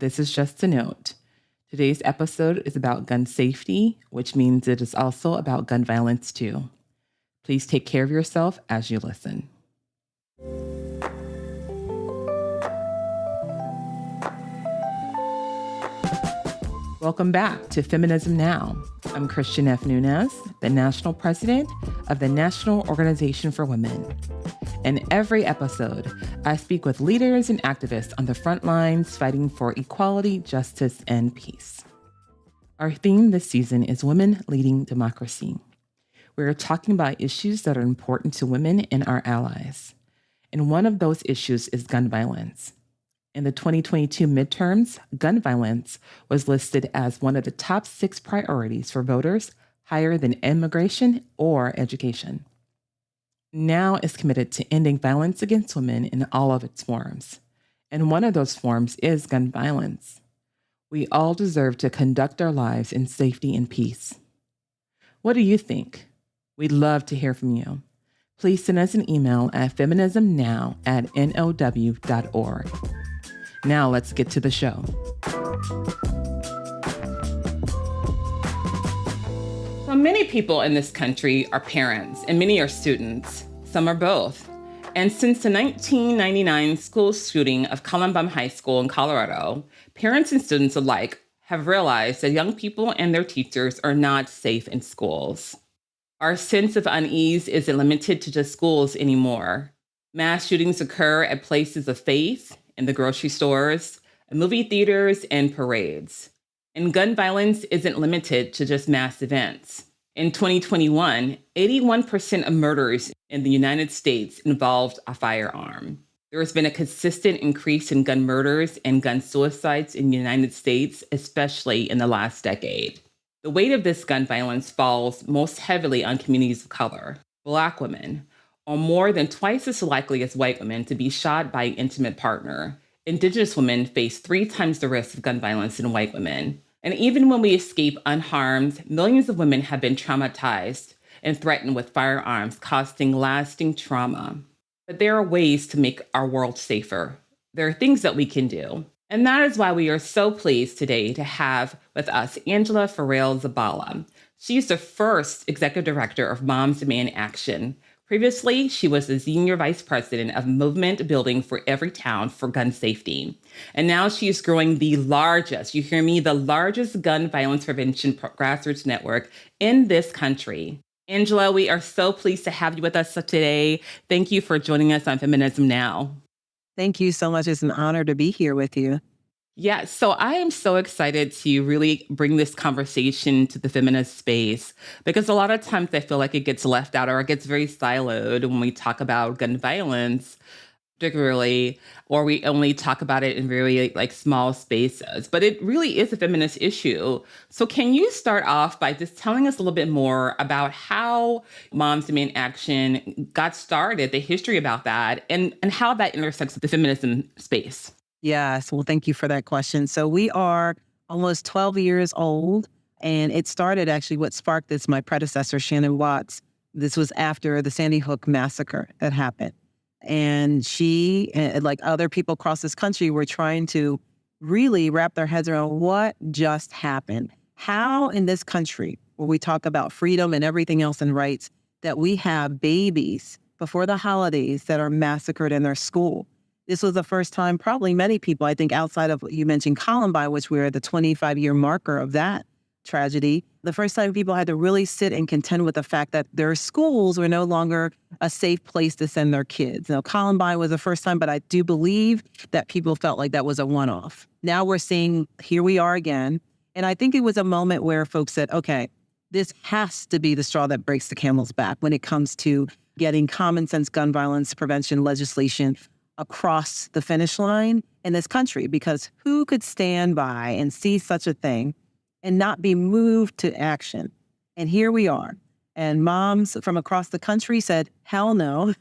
This is just a note. Today's episode is about gun safety, which means it is also about gun violence too. Please take care of yourself as you listen. Welcome back to Feminism Now. I'm Christian F. Nunez, the National President of the National Organization for Women. In every episode, I speak with leaders and activists on the front lines fighting for equality, justice, and peace. Our theme this season is Women Leading Democracy. We're talking about issues that are important to women and our allies. And one of those issues is gun violence. In the 2022 midterms, gun violence was listed as one of the top 6 priorities for voters, higher than immigration or education. NOW is committed to ending violence against women in all of its forms. And one of those forms is gun violence. We all deserve to conduct our lives in safety and peace. What do you think? We'd love to hear from you. Please send us an email at feminismnow@now.org. Now let's get to the show. So many people in this country are parents and many are students. Some are both. And since the 1999 school shooting of Columbine High School in Colorado, parents and students alike have realized that young people and their teachers are not safe in schools. Our sense of unease isn't limited to just schools anymore. Mass shootings occur at places of faith, in the grocery stores, movie theaters, and parades. And gun violence isn't limited to just mass events. In 2021, 81% of murders in the United States involved a firearm. There has been a consistent increase in gun murders and gun suicides in the United States, especially in the last decade. The weight of this gun violence falls most heavily on communities of color. Black women are more than twice as likely as white women to be shot by an intimate partner. Indigenous women face 3 times the risk of gun violence than white women. And even when we escape unharmed, millions of women have been traumatized and threatened with firearms, causing lasting trauma. But there are ways to make our world safer. There are things that we can do. And that is why we are so pleased today to have with us Angela Farrell-Zabala. She's the first executive director of Moms Demand Action. Previously, she was the senior vice president of movement building for Everytown for gun safety. And now she is growing the largest, you hear me, the largest gun violence prevention grassroots network in this country. Angela, we are so pleased to have you with us today. Thank you for joining us on Feminism Now. Thank you so much. It's an honor to be here with you. Yeah, so I am so excited to really bring this conversation to the feminist space because a lot of times I feel like it gets left out or it gets very siloed when we talk about gun violence, particularly, or we only talk about it in very small spaces. But it really is a feminist issue. So can you start off by just telling us a little bit more about how Moms Demand Action got started, the history about that, and how that intersects with the feminism space? Yes. Well, thank you for that question. So we are almost 12 years old, and it started actually what sparked this, my predecessor, Shannon Watts. This was after the Sandy Hook massacre that happened. And she, like other people across this country, were trying to really wrap their heads around what just happened. How in this country, where we talk about freedom and everything else and rights, that we have babies before the holidays that are massacred in their school. This was the first time, probably many people, I think outside of what you mentioned, Columbine, which we're the 25-year marker of that tragedy, the first time people had to really sit and contend with the fact that their schools were no longer a safe place to send their kids. Now, Columbine was the first time, but I do believe that people felt like that was a one-off. Now we're seeing, here we are again. And I think it was a moment where folks said, okay, this has to be the straw that breaks the camel's back when it comes to getting common sense gun violence prevention legislation across the finish line in this country, because who could stand by and see such a thing and not be moved to action? And here we are. And moms from across the country said, hell no,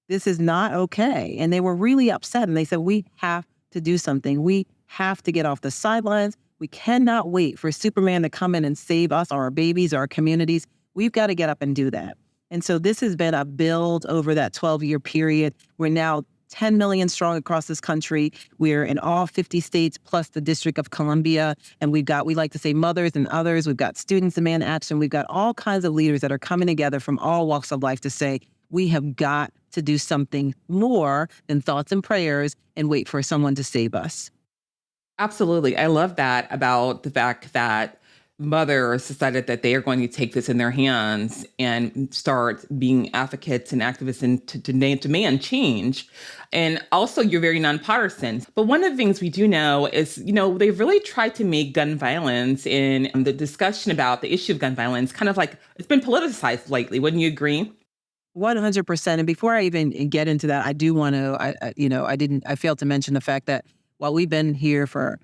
this is not okay. And they were really upset. And they said, we have to do something. We have to get off the sidelines. We cannot wait for Superman to come in and save us, our babies, our communities. We've got to get up and do that. And so this has been a build over that 12-year period. We're now 10 million strong across this country. We're in all 50 states plus the District of Columbia. And we like to say mothers and others. We've got students demand action. We've got all kinds of leaders that are coming together from all walks of life to say, we have got to do something more than thoughts and prayers and wait for someone to save us. Absolutely. I love that about the fact that mothers decided that they are going to take this in their hands and start being advocates and activists and to demand change. And also, you're very nonpartisan. But one of the things we do know is, they've really tried to make gun violence and the discussion about the issue of gun violence kind of like it's been politicized lately. Wouldn't you agree? 100%. And before I even get into that, I do want to, I failed to mention the fact that while we've been here for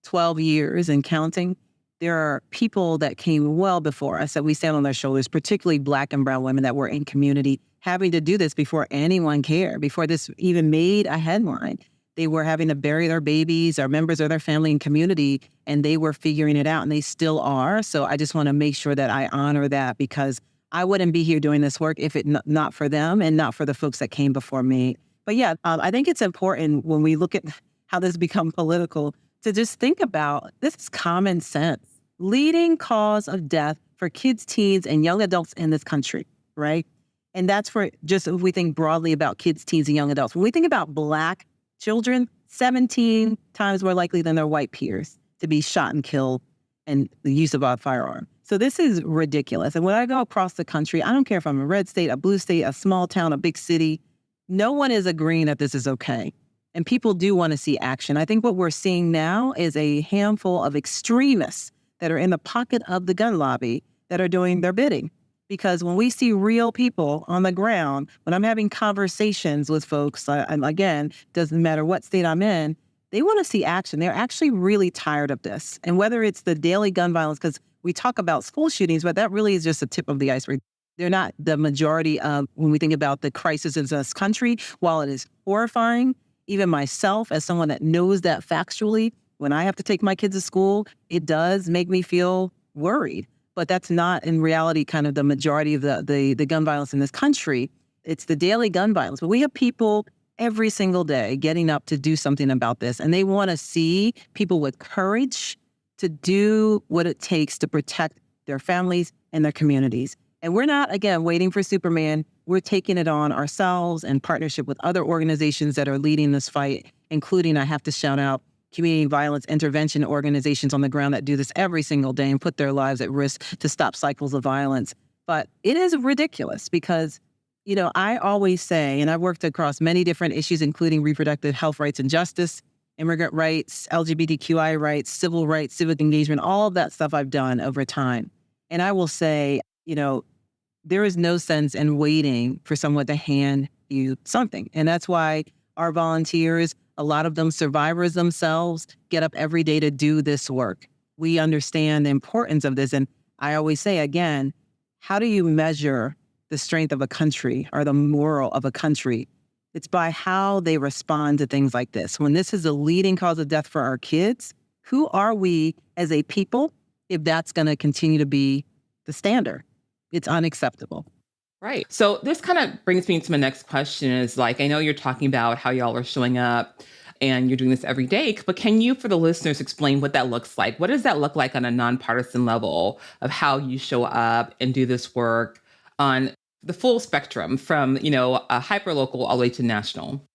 12 years and counting, there are people that came well before us that we stand on their shoulders, particularly Black and brown women that were in community having to do this before anyone cared, before this even made a headline. They were having to bury their babies or members of their family and community, and they were figuring it out, and they still are. So I just want to make sure that I honor that, because I wouldn't be here doing this work if it not for them and not for the folks that came before me. But yeah, I think it's important when we look at how this become political to just think about this is common sense. Leading cause of death for kids, teens, and young adults in this country, right? And that's for just if we think broadly about kids, teens, and young adults. When we think about Black children, 17 times more likely than their white peers to be shot and killed and the use of a firearm. So this is ridiculous. And when I go across the country, I don't care if I'm a red state, a blue state, a small town, a big city, no one is agreeing that this is okay. And people do want to see action. I think what we're seeing now is a handful of extremists that are in the pocket of the gun lobby that are doing their bidding. Because when we see real people on the ground, when I'm having conversations with folks, and again, doesn't matter what state I'm in, they want to see action. They're actually really tired of this. And whether it's the daily gun violence, because we talk about school shootings, but that really is just the tip of the iceberg. They're not the majority of when we think about the crisis in this country. While it is horrifying, even myself, as someone that knows that factually, when I have to take my kids to school, it does make me feel worried. But that's not in reality kind of the majority of the gun violence in this country. It's the daily gun violence. But we have people every single day getting up to do something about this. And they want to see people with courage to do what it takes to protect their families and their communities. And we're not, again, waiting for Superman. We're taking it on ourselves in partnership with other organizations that are leading this fight, including, I have to shout out, community violence intervention organizations on the ground that do this every single day and put their lives at risk to stop cycles of violence. But it is ridiculous because, I always say, and I've worked across many different issues, including reproductive health rights and justice, immigrant rights, LGBTQI rights, civil rights, civic engagement, all of that stuff I've done over time. And I will say, there is no sense in waiting for someone to hand you something. And that's why our volunteers, a lot of them survivors themselves, get up every day to do this work. We understand the importance of this. And I always say, again, how do you measure the strength of a country or the moral of a country? It's by how they respond to things like this. When this is a leading cause of death for our kids, who are we as a people if that's going to continue to be the standard? It's unacceptable. Right. So this kind of brings me to my next question is like, I know you're talking about how y'all are showing up and you're doing this every day, but can you, for the listeners, explain what that looks like? What does that look like on a nonpartisan level of how you show up and do this work on the full spectrum from, a hyperlocal all the way to national?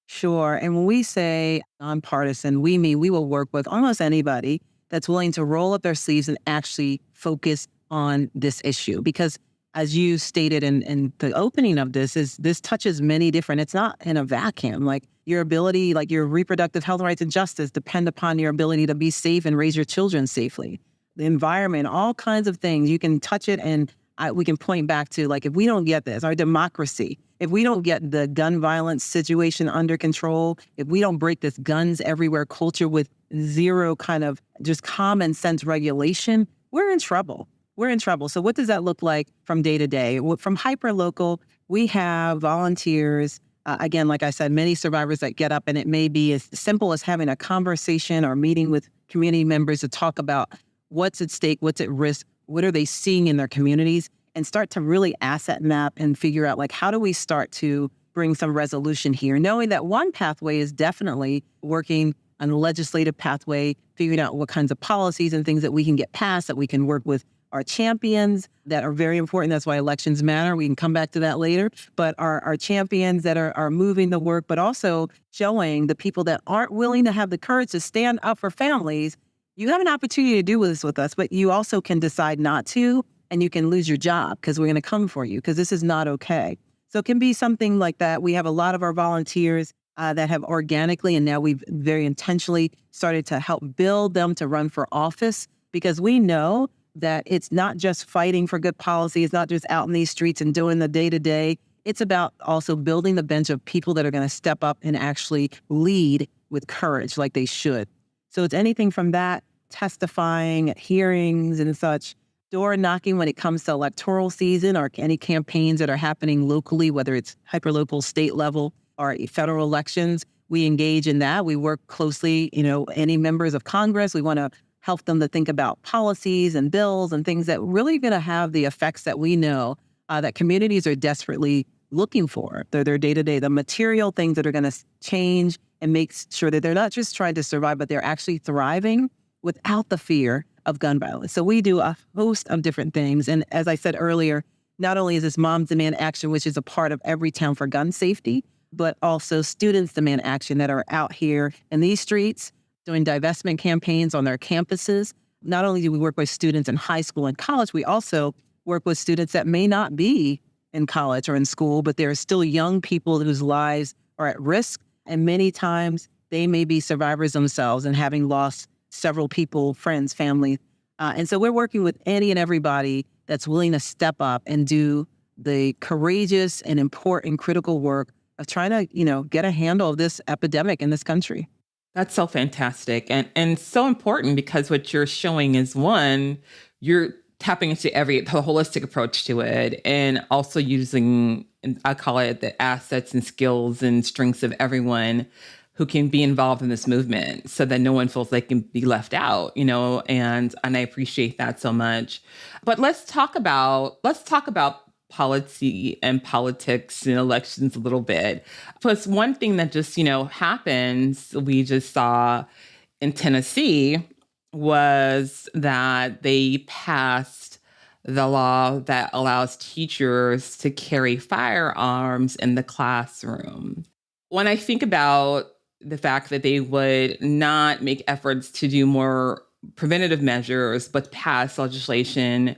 Sure. And when we say nonpartisan, we mean we will work with almost anybody that's willing to roll up their sleeves and actually focus on this issue. Because as you stated in the opening of this touches many different, it's not in a vacuum. Like your ability, like your reproductive health rights and justice depend upon your ability to be safe and raise your children safely. The environment, all kinds of things, you can touch it and we can point back to, like, if we don't get this, our democracy, if we don't get the gun violence situation under control, if we don't break this guns everywhere culture with zero kind of just common sense regulation, we're in trouble. We're in trouble. So what does that look like from day to day? From hyperlocal, we have volunteers. Again, like I said, many survivors that get up, and it may be as simple as having a conversation or meeting with community members to talk about what's at stake, what's at risk, what are they seeing in their communities, and start to really asset map and figure out, like, how do we start to bring some resolution here, knowing that one pathway is definitely working on a legislative pathway, figuring out what kinds of policies and things that we can get passed, that we can work with our champions that are very important. That's why elections matter. We can come back to that later. But our champions that are moving the work, but also showing the people that aren't willing to have the courage to stand up for families, you have an opportunity to do this with us, but you also can decide not to, and you can lose your job because we're going to come for you because this is not okay. So it can be something like that. We have a lot of our volunteers that have organically, and now we've very intentionally started to help build them to run for office, because we know that it's not just fighting for good policy. It's not just out in these streets and doing the day-to-day. It's about also building the bench of people that are going to step up and actually lead with courage like they should. So it's anything from that, testifying at hearings and such, door knocking when it comes to electoral season or any campaigns that are happening locally, whether it's hyperlocal, state level, or federal elections. We engage in that. We work closely, any members of Congress. We want to help them to think about policies and bills and things that really going to have the effects that we know that communities are desperately looking for. They're their day-to-day, the material things that are going to change and make sure that they're not just trying to survive, but they're actually thriving without the fear of gun violence. So we do a host of different things. And as I said earlier, not only is this Moms Demand Action, which is a part of every town for gun safety, but also Students Demand Action that are out here in these streets doing divestment campaigns on their campuses. Not only do we work with students in high school and college, we also work with students that may not be in college or in school, but there are still young people whose lives are at risk. And many times they may be survivors themselves and having lost several people, friends, family. And so we're working with any and everybody that's willing to step up and do the courageous and important critical work of trying to, get a handle of this epidemic in this country. That's so fantastic and so important, because what you're showing is, one, you're tapping into the holistic approach to it, and also using, I call it, the assets and skills and strengths of everyone who can be involved in this movement so that no one feels they can be left out, and I appreciate that so much. But let's talk about policy and politics and elections a little bit. Plus, one thing that just, happens, we just saw in Tennessee, was that they passed the law that allows teachers to carry firearms in the classroom. When I think about the fact that they would not make efforts to do more preventative measures, but pass legislation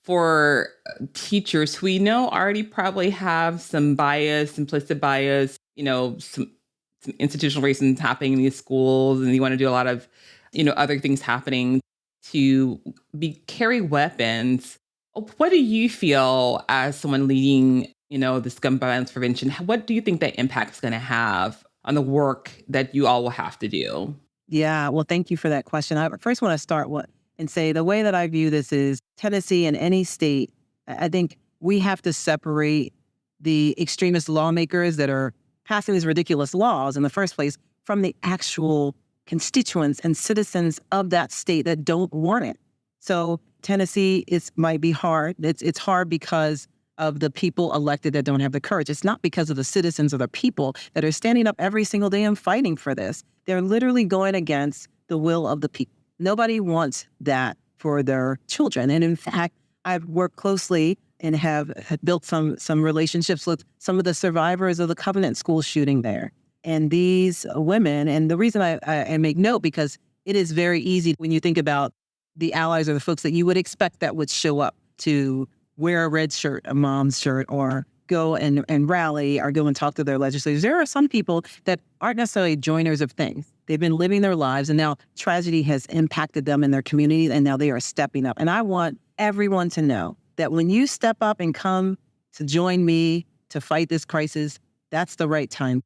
for teachers who we know already probably have some bias, implicit bias, some institutional racism happening in these schools, and you want to do a lot of, other things happening, to carry weapons. What do you feel as someone leading, this gun violence prevention? What do you think that impact is going to have on the work that you all will have to do? Yeah, well, thank you for that question. I first want to start and say the way that I view this is Tennessee and any state. I think we have to separate the extremist lawmakers that are passing these ridiculous laws in the first place from the actual constituents and citizens of that state that don't want it. So Tennessee might be hard. It's hard because of the people elected that don't have the courage. It's not because of the citizens or the people that are standing up every single day and fighting for this. They're literally going against the will of the people. Nobody wants that for their children. And in fact, I've worked closely and have built some relationships with some of the survivors of the Covenant School shooting there. And these women, and the reason I make note, because it is very easy when you think about the allies or the folks that you would expect that would show up to wear a red shirt, a mom's shirt, or go and rally or go and talk to their legislators. There are some people that aren't necessarily joiners of things. They've been living their lives, and now tragedy has impacted them in their communities, and now they are stepping up. And I want everyone to know that when you step up and come to join me to fight this crisis, that's the right time,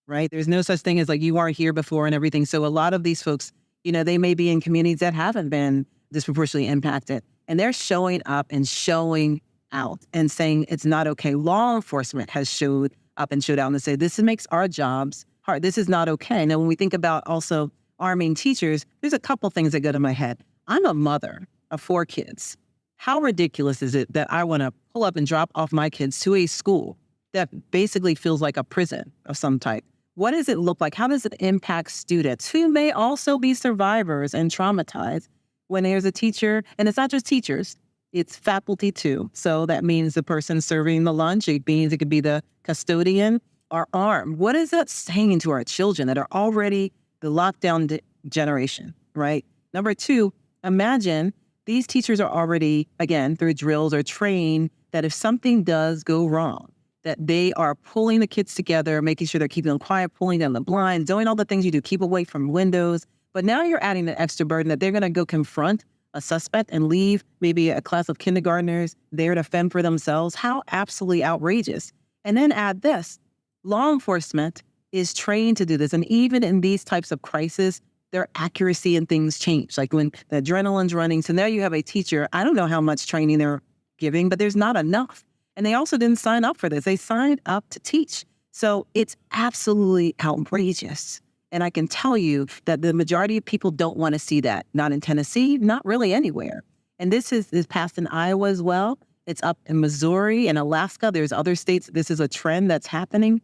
right? There's no such thing as like you weren't here before and everything. So a lot of these folks, they may be in communities that haven't been disproportionately impacted, and they're showing up and showing out and saying it's not okay. Law enforcement has showed up and showed out and said, this makes our jobs hard. This is not okay. Now, when we think about also arming teachers, there's a couple things that go to my head. I'm a mother of 4 kids. How ridiculous is it that I want to pull up and drop off my kids to a school that basically feels like a prison of some type. What does it look like? How does it impact students who may also be survivors and traumatized when there's a teacher? And it's not just teachers, it's faculty too. So that means the person serving the lunch, it means it could be the custodian, are armed. What is that saying to our children that are already the lockdown generation, right? Number two, imagine these teachers are already, again, through drills or trained that if something does go wrong, that they are pulling the kids together, making sure they're keeping them quiet, pulling down the blinds, doing all the things you do, keep away from windows. But now you're adding the extra burden that they're going to go confront a suspect and leave maybe a class of kindergartners there to fend for themselves. How absolutely outrageous. And then add this, law enforcement is trained to do this. And even in these types of crises, their accuracy and things change. Like when the adrenaline's running. So now you have a teacher, I don't know how much training they're giving, but there's not enough. And they also didn't sign up for this. They signed up to teach. So it's absolutely outrageous. And I can tell you that the majority of people don't want to see that. Not in Tennessee, not really anywhere. And this is passed in Iowa as well. It's up in Missouri and Alaska. There's other states. This is a trend that's happening.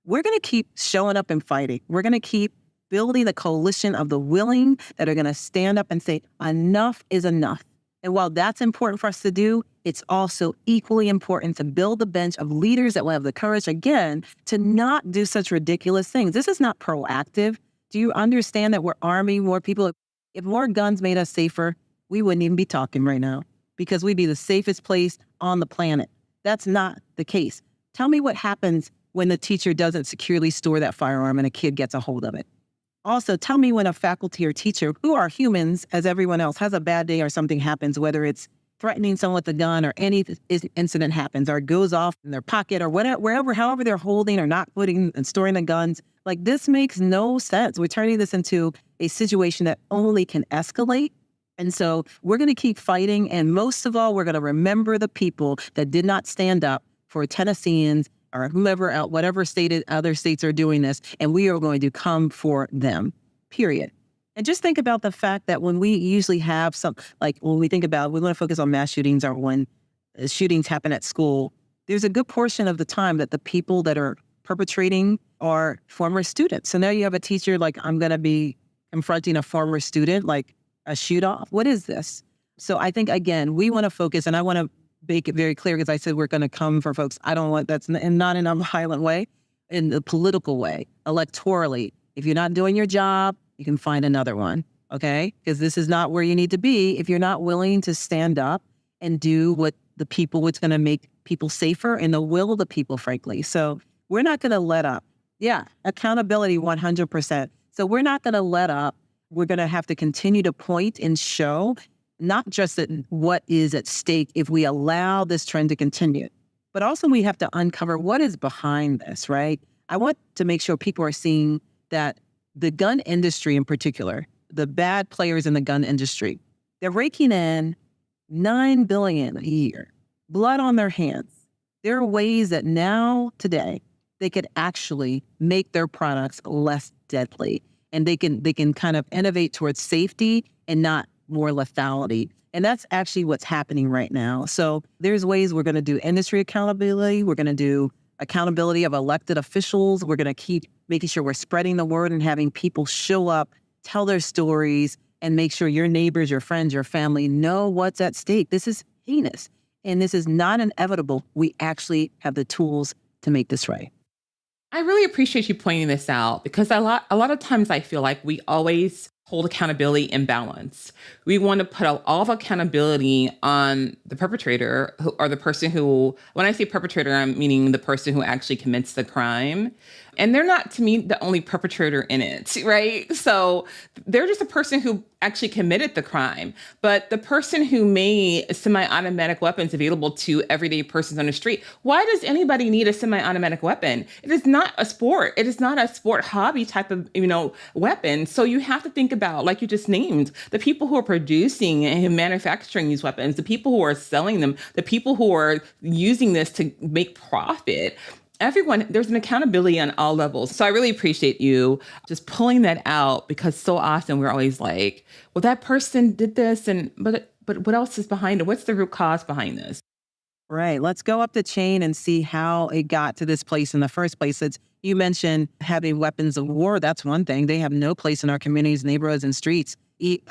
We're going to keep showing up and fighting. We're going to keep building a coalition of the willing that are going to stand up and say, enough is enough. And while that's important for us to do, it's also equally important to build a bench of leaders that will have the courage, again, to not do such ridiculous things. This is not proactive. Do you understand that we're arming more people? If more guns made us safer, we wouldn't even be talking right now because we'd be the safest place on the planet. That's not the case. Tell me what happens when the teacher doesn't securely store that firearm and a kid gets a hold of it. Also, tell me when a faculty or teacher, who are humans as everyone else, has a bad day or something happens, whether it's threatening someone with a gun or any incident happens or goes off in their pocket or whatever, wherever, however they're holding or not putting and storing the guns. Like, this makes no sense. We're turning this into a situation that only can escalate. And so we're going to keep fighting. And most of all, we're going to remember the people that did not stand up for Tennesseans or whoever else, whatever state other states are doing this, and we are going to come for them, period. And just think about the fact that when we usually have when we think about, we want to focus on mass shootings or when shootings happen at school, there's a good portion of the time that the people that are perpetrating are former students. So now you have a teacher like, I'm going to be confronting a former student, like a shoot off. What is this? So I think, again, we want to focus, and I want to make it very clear, because I said we're going to come for folks. I don't want that's and not in a violent way, in the political way, electorally. If you're not doing your job, you can find another one, okay? Because this is not where you need to be if you're not willing to stand up and do what's going to make people safer and the will of the people, frankly. So we're not going to let up. Yeah, accountability 100%. So we're not going to let up. We're going to have to continue to point and show not just at what is at stake if we allow this trend to continue, but also we have to uncover what is behind this, right? I want to make sure people are seeing that the gun industry in particular, the bad players in the gun industry, they're raking in $9 billion a year, blood on their hands. There are ways that now, today, they could actually make their products less deadly, and they can kind of innovate towards safety and not more lethality. And that's actually what's happening right now. So there's ways we're going to do industry accountability. We're going to do accountability of elected officials. We're going to keep making sure we're spreading the word and having people show up, tell their stories, and make sure your neighbors, your friends, your family know what's at stake. This is heinous, and this is not inevitable. We actually have the tools to make this right. I really appreciate you pointing this out, because a lot of times I feel like we always hold accountability in balance. We want to put all of accountability on the perpetrator or the person who, when I say perpetrator, I'm meaning the person who actually commits the crime. And they're not, to me, the only perpetrator in it, right? So they're just a person who actually committed the crime. But the person who made semi-automatic weapons available to everyday persons on the street, why does anybody need a semi-automatic weapon? It is not a sport. It is not a sport hobby type of, weapon. So you have to think about, like you just named, the people who are producing and manufacturing these weapons, the people who are selling them, the people who are using this to make profit. Everyone, there's an accountability on all levels. So I really appreciate you just pulling that out, because so often we're always like, well, that person did this, but what else is behind it? What's the root cause behind this? Right. Let's go up the chain and see how it got to this place in the first place. You mentioned having weapons of war. That's one thing. They have no place in our communities, neighborhoods, and streets.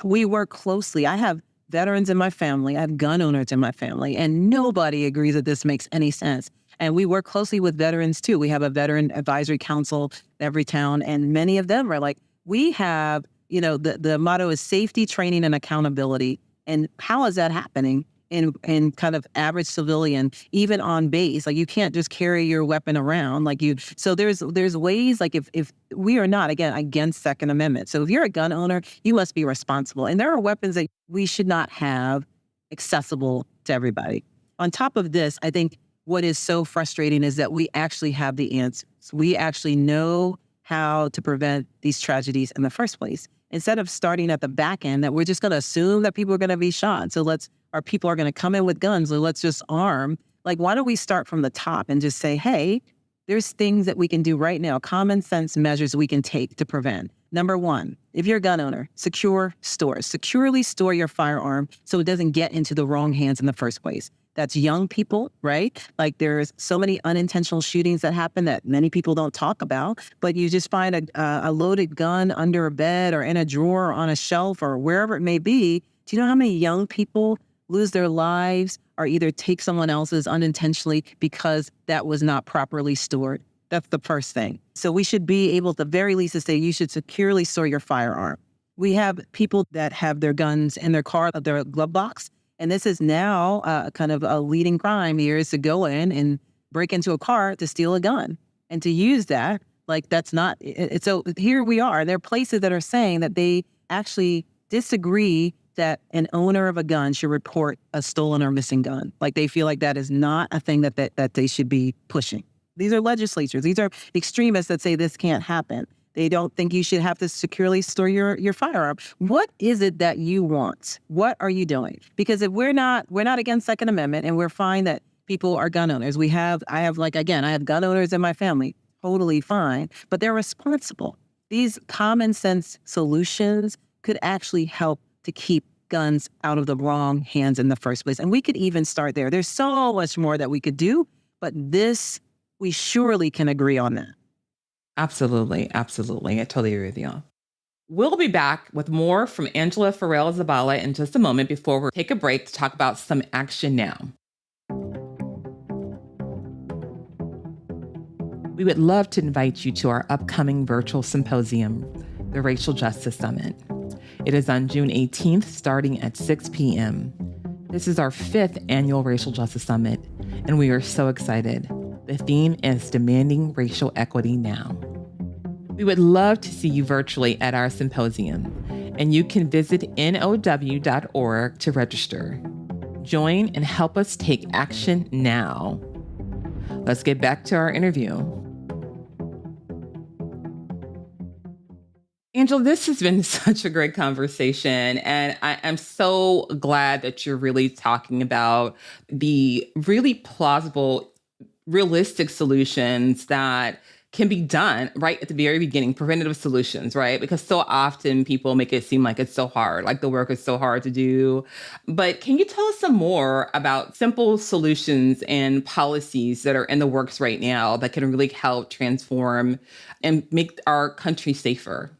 We work closely. I have veterans in my family. I have gun owners in my family, and nobody agrees that this makes any sense. And we work closely with veterans too. We have a veteran advisory council in every town, and many of them are like, we have, the motto is safety, training, and accountability. And how is that happening in kind of average civilian, even on base? Like, you can't just carry your weapon around so there's ways, like, if we are not, again, against Second Amendment. So if you're a gun owner, you must be responsible. And there are weapons that we should not have accessible to everybody. On top of this, I think what is so frustrating is that we actually have the answers. We actually know how to prevent these tragedies in the first place. Instead of starting at the back end, that we're just going to assume that people are going to be shot. So our people are going to come in with guns, so let's just arm. Like, why don't we start from the top and just say, hey, there's things that we can do right now, common sense measures we can take to prevent. Number one, if you're a gun owner, secure stores. Securely store your firearm so it doesn't get into the wrong hands in the first place. That's young people, right? Like, there's so many unintentional shootings that happen that many people don't talk about, but you just find a loaded gun under a bed or in a drawer or on a shelf or wherever it may be. Do you know how many young people lose their lives or either take someone else's unintentionally because that was not properly stored? That's the first thing. So we should be able, at the very least, to say you should securely store your firearm. We have people that have their guns in their car, their glove box. And this is now kind of a leading crime here, is to go in and break into a car to steal a gun and to use that. Like, that's not, so here we are. There are places that are saying that they actually disagree that an owner of a gun should report a stolen or missing gun. Like, they feel like that is not a thing that they should be pushing. These are legislatures. These are extremists that say this can't happen. They don't think you should have to securely store your firearm. What is it that you want? What are you doing? Because if we're not against Second Amendment, and we're fine that people are gun owners. I have gun owners in my family, totally fine, but they're responsible. These common sense solutions could actually help to keep guns out of the wrong hands in the first place. And we could even start there. There's so much more that we could do, but we surely can agree on that. Absolutely. Absolutely. I totally agree with you. We'll be back with more from Angela Farrell Zabala in just a moment before we take a break to talk about some action now. We would love to invite you to our upcoming virtual symposium, the Racial Justice Summit. It is on June 18th, starting at 6 p.m. This is our 5th annual Racial Justice Summit, and we are so excited. The theme is Demanding Racial Equity Now. We would love to see you virtually at our symposium, and you can visit now.org to register. Join and help us take action now. Let's get back to our interview. Angela, this has been such a great conversation, and I'm so glad that you're really talking about the really plausible, realistic solutions that can be done right at the very beginning, preventative solutions, right? Because so often people make it seem like it's so hard, like the work is so hard to do. But can you tell us some more about simple solutions and policies that are in the works right now that can really help transform and make our country safer?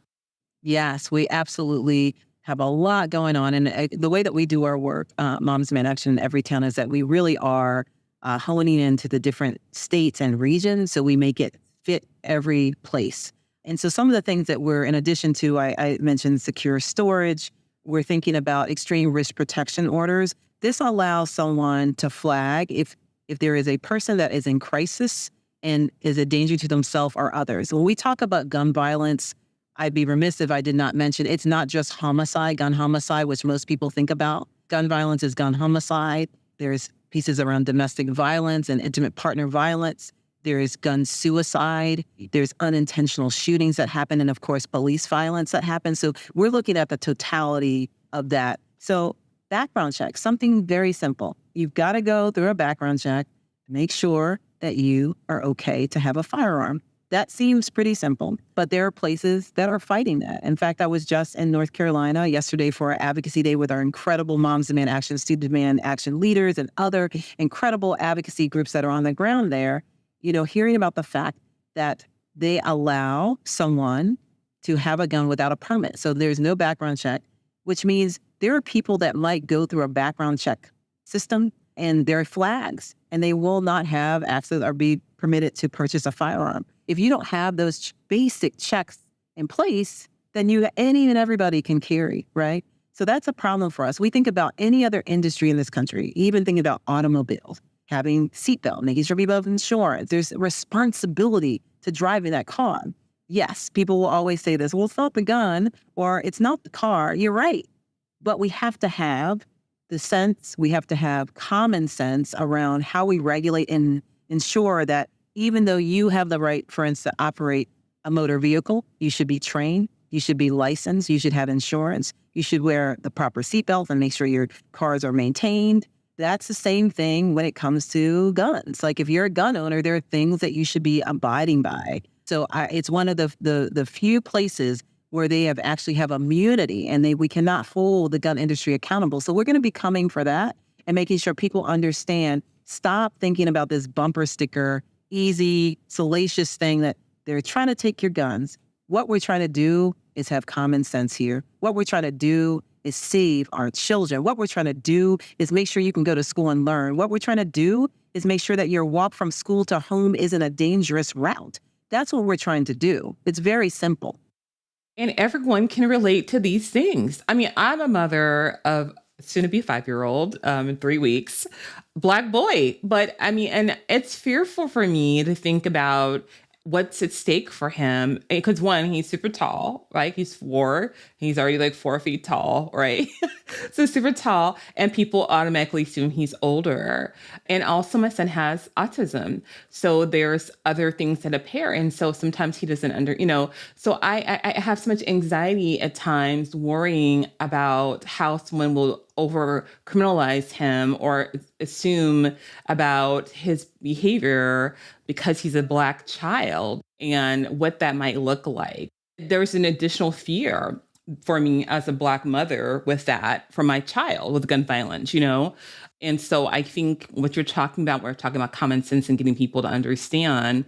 Yes, we absolutely have a lot going on. And the way that we do our work, Moms Demand Action in every town, is that we really are honing into the different states and regions, so we make it fit every place. And so some of the things that we're, in addition to, I mentioned secure storage, we're thinking about extreme risk protection orders. This allows someone to flag if there is a person that is in crisis and is a danger to themselves or others. When we talk about gun violence, I'd be remiss if I did not mention it's not just homicide, gun homicide, which most people think about. Gun violence is gun homicide. There's pieces around domestic violence and intimate partner violence. There is gun suicide. There's unintentional shootings that happen. And of course, police violence that happens. So we're looking at the totality of that. So background check, something very simple. You've got to go through a background check to make sure that you are okay to have a firearm. That seems pretty simple, but there are places that are fighting that. In fact, I was just in North Carolina yesterday for our Advocacy Day with our incredible Moms Demand Action, Student Demand Action leaders, and other incredible advocacy groups that are on the ground there, hearing about the fact that they allow someone to have a gun without a permit. So there's no background check, which means there are people that might go through a background check system and there are flags, and they will not have access or be permitted to purchase a firearm. If you don't have those basic checks in place, then any and everybody can carry, right? So that's a problem for us. We think about any other industry in this country, even thinking about automobiles, having seatbelt, making sure people have insurance. There's a responsibility to driving that car. Yes, people will always say this, well, it's not the gun or it's not the car. You're right. But we have to have the sense, we have to have common sense around how we regulate and ensure that even though you have the right, for instance, to operate a motor vehicle, you should be trained, you should be licensed, you should have insurance, you should wear the proper seatbelt and make sure your cars are maintained. That's the same thing when it comes to guns. Like if you're a gun owner, there are things that you should be abiding by. So it's one of the few places where they actually have immunity and we cannot hold the gun industry accountable. So we're going to be coming for that and making sure people understand, stop thinking about this bumper sticker, easy, salacious thing that they're trying to take your guns. What we're trying to do is have common sense here. What we're trying to do is save our children. What we're trying to do is make sure you can go to school and learn. What we're trying to do is make sure that your walk from school to home isn't a dangerous route. That's what we're trying to do. It's very simple. And everyone can relate to these things. I mean, I'm a mother of soon to be 5-year-old in 3 weeks, Black boy. But I mean, and it's fearful for me to think about what's at stake for him. Because one, he's super tall, right? He's 4. He's already like 4 feet tall, right? So super tall. And people automatically assume he's older. And also my son has autism. So there's other things that appear. And so sometimes he doesn't so I have so much anxiety at times worrying about how someone will over criminalize him or assume about his behavior because he's a Black child and what that might look like. There's an additional fear for me as a Black mother with that for my child with gun violence, And so I think what you're talking about, we're talking about common sense and getting people to understand,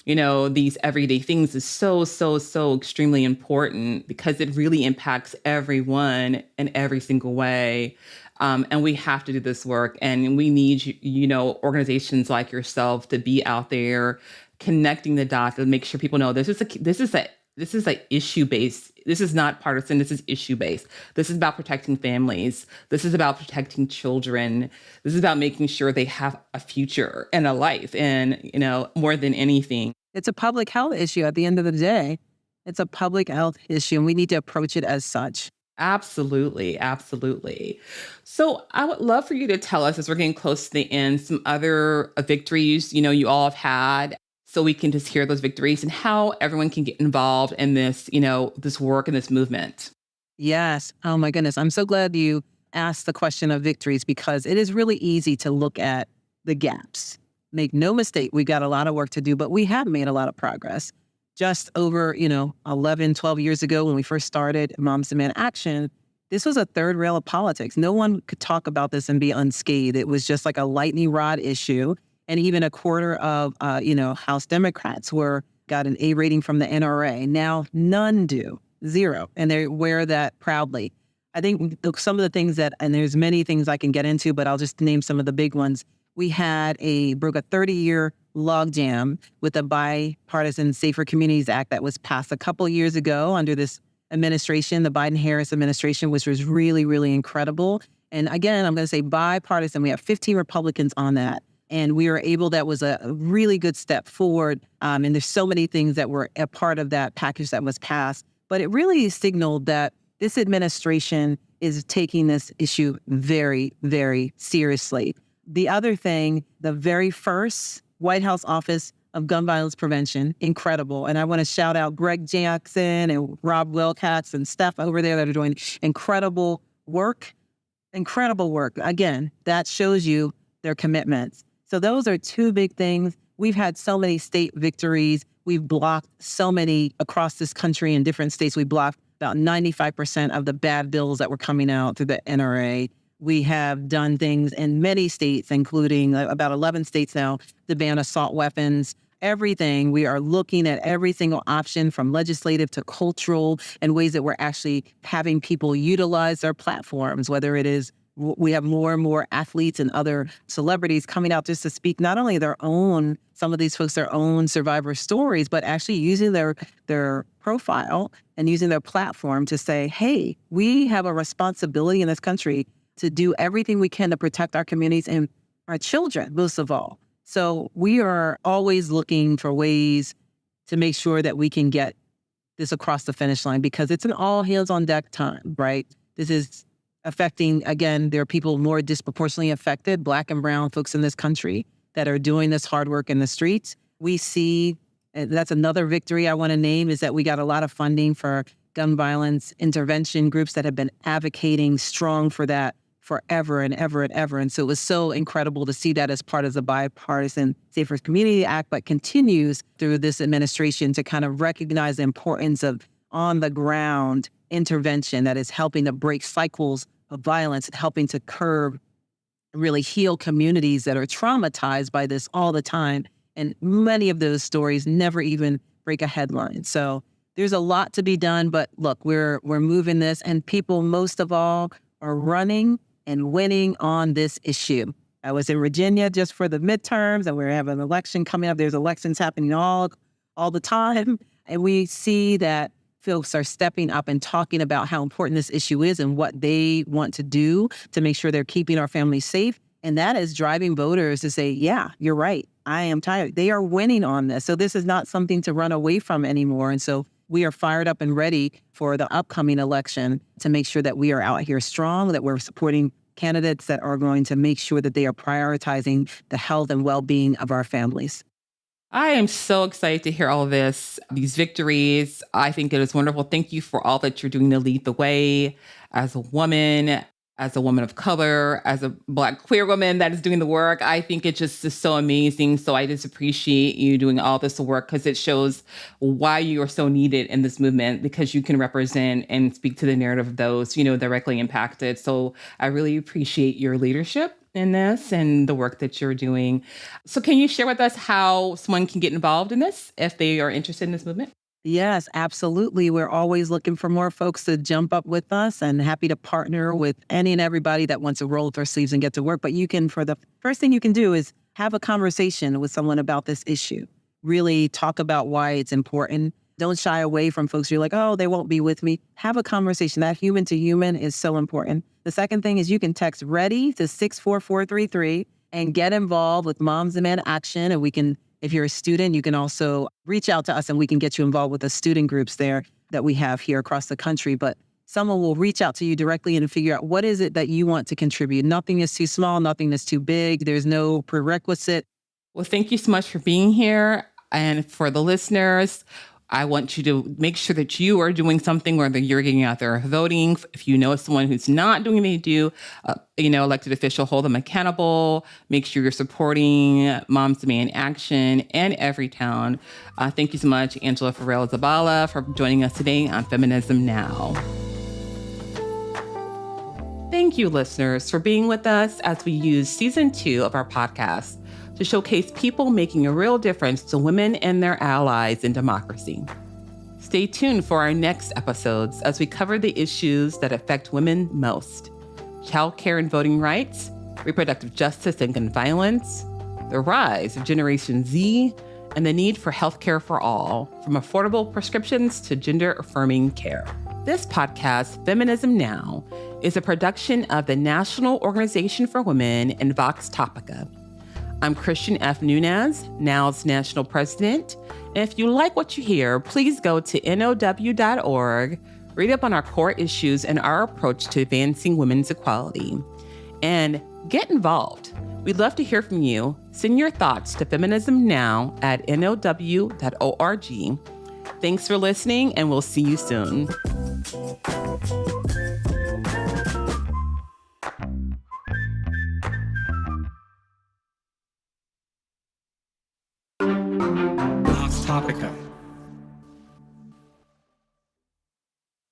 these everyday things is so, so, so extremely important because it really impacts everyone in every single way. And we have to do this work. And we need, organizations like yourself to be out there connecting the dots and make sure people know this is a issue based. This is not partisan. This is issue based. This is about protecting families. This is about protecting children. This is about making sure they have a future and a life. And, more than anything, it's a public health issue at the end of the day. It's a public health issue, and we need to approach it as such. Absolutely. Absolutely. So I would love for you to tell us, as we're getting close to the end, some other victories, you all have had, so we can just hear those victories and how everyone can get involved in this, this work and this movement. Yes. Oh my goodness. I'm so glad you asked the question of victories because it is really easy to look at the gaps. Make no mistake, we got a lot of work to do, but we have made a lot of progress. Just over, 11, 12 years ago when we first started Moms Demand Action, this was a third rail of politics. No one could talk about this and be unscathed. It was just like a lightning rod issue. And even a quarter of, House Democrats got an A rating from the NRA. Now, none do, 0. And they wear that proudly. I think some of the things and there's many things I can get into, but I'll just name some of the big ones. We broke a 30-year logjam with a bipartisan Safer Communities Act that was passed a couple years ago under this administration, the Biden-Harris administration, which was really, really incredible. And again, I'm going to say bipartisan. We have 15 Republicans on that. And we were that was a really good step forward. And there's so many things that were a part of that package that was passed. But it really signaled that this administration is taking this issue very, very seriously. The other thing, the very first White House Office of Gun Violence Prevention, incredible. And I want to shout out Greg Jackson and Rob Wilcox and Steph over there that are doing incredible work. Incredible work. Again, that shows you their commitments. So those are 2 big things. We've had so many state victories. we've blocked so many across this country in different states. We blocked about 95% of the bad bills that were coming out through the NRA. We have done things in many states, including about 11 states now, to ban assault weapons. Everything. We are looking at every single option from legislative to cultural and ways that we're actually having people utilize their platforms, whether it is we have more and more athletes and other celebrities coming out just to speak not only their own, some of these folks, their own survivor stories, but actually using their profile and using their platform to say, hey, we have a responsibility in this country to do everything we can to protect our communities and our children, most of all. So we are always looking for ways to make sure that we can get this across the finish line, because it's an all hands on deck time, right? This is affecting, again, there are people more disproportionately affected, Black and brown folks in this country that are doing this hard work in the streets. We see, and that's another victory I want to name, is that we got a lot of funding for gun violence intervention groups that have been advocating strong for that forever and ever and ever. And so it was so incredible to see that as part of the bipartisan Safer Community Act, but continues through this administration to kind of recognize the importance of on the ground intervention that is helping to break cycles of violence and helping to curb, really heal communities that are traumatized by this all the time. And many of those stories never even break a headline. So there's a lot to be done, but look, we're moving this, and people most of all are running and winning on this issue. I was in Virginia just for the midterms, and we're having an election coming up. There's elections happening all the time. And we see that folks are stepping up and talking about how important this issue is and what they want to do to make sure they're keeping our families safe. And that is driving voters to say, yeah, you're right. I am tired. They are winning on this. So this is not something to run away from anymore. And so we are fired up and ready for the upcoming election to make sure that we are out here strong, that we're supporting candidates that are going to make sure that they are prioritizing the health and well-being of our families. I am so excited to hear all of this, these victories. I think it is wonderful. Thank you for all that you're doing to lead the way as a woman of color, as a Black queer woman that is doing the work. I think it just is so amazing. So I just appreciate you doing all this work, because it shows why you are so needed in this movement, because you can represent and speak to the narrative of those, directly impacted. So I really appreciate your leadership in this and the work that you're doing. So can you share with us how someone can get involved in this if they are interested in this movement? Yes, absolutely. We're always looking for more folks to jump up with us, and happy to partner with any and everybody that wants to roll up their sleeves and get to work. But the first thing you can do is have a conversation with someone about this issue. Really talk about why it's important. Don't shy away from folks who are like, oh, they won't be with me. Have a conversation. That human to human is so important. The second thing is you can text READY to 64433 and get involved with Moms Demand Action. And we can, if you're a student, you can also reach out to us and we can get you involved with the student groups there that we have here across the country. But someone will reach out to you directly and figure out what is it that you want to contribute. Nothing is too small, nothing is too big. There's no prerequisite. Well, thank you so much for being here. And for the listeners, I want you to make sure that you are doing something, whether you're getting out there voting. If you know someone who's not doing what they do, elected official, hold them accountable. Make sure you're supporting Moms Demand Action and Everytown. Thank you so much, Angela Farrell Zabala, for joining us today on Feminism Now. Thank you, listeners, for being with us as we use season 2 of our podcast to showcase people making a real difference to women and their allies in democracy. Stay tuned for our next episodes as we cover the issues that affect women most: childcare and voting rights, reproductive justice and gun violence, the rise of Generation Z, and the need for healthcare for all, from affordable prescriptions to gender-affirming care. This podcast, Feminism Now, is a production of the National Organization for Women and Vox Topica. I'm Christian F. Nunez, NOW's national president. And if you like what you hear, please go to now.org, read up on our core issues and our approach to advancing women's equality. And get involved. We'd love to hear from you. Send your thoughts to feminismnow@now.org. Thanks for listening, and we'll see you soon. Topica.